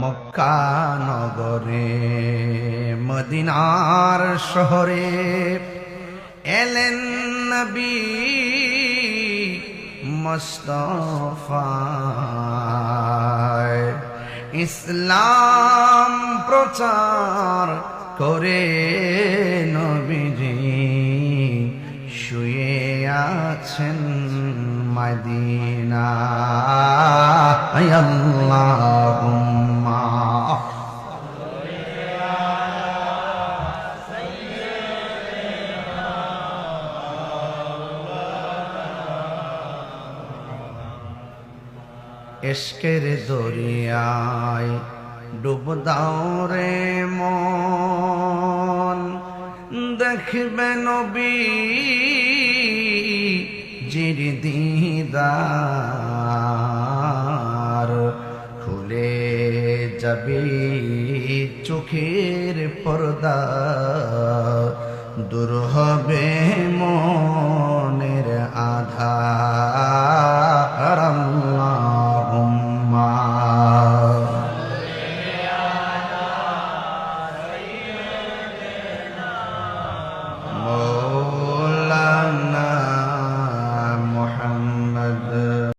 মক্কা নগরে মদিনার শহরে এলেন নবী মুস্তাফা, ইসলাম প্রচার করে নবীজি শুয়ে আছেন মদিনায়। আল্লাহুম্মা ইশকের দরিয়ায় ডুব দাও রে মন, দেখবে নবী জির দিদার, খুলে যাবে চোখের পর্দা, দূর হবে মন